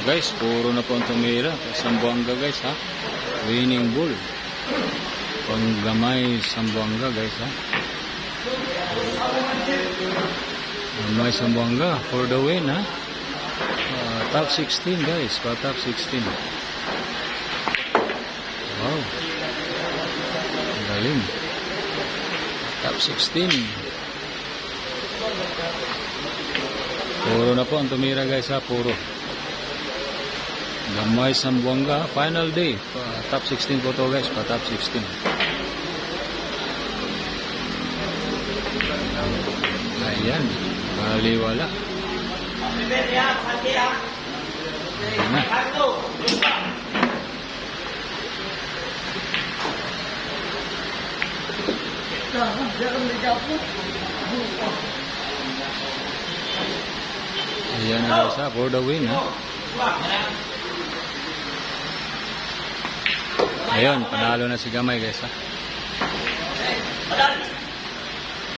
Guys, puro na po ang tumira. Zamboanga guys ha. Winning bull. Pang gamay Zamboanga guys ha. Gamay Zamboanga for the win ha. Top 16 guys. Top 16. Wow. Galing. Top 16. Puro na po ang tumira guys ha. Puro. Gamay Zamboanga, final day. Top 16 po to guys, top 16. Ayan, baliwala. Ayan na. Ayan na guys ha, for the win ha. Ayun, panalo na si Gamay guys ha.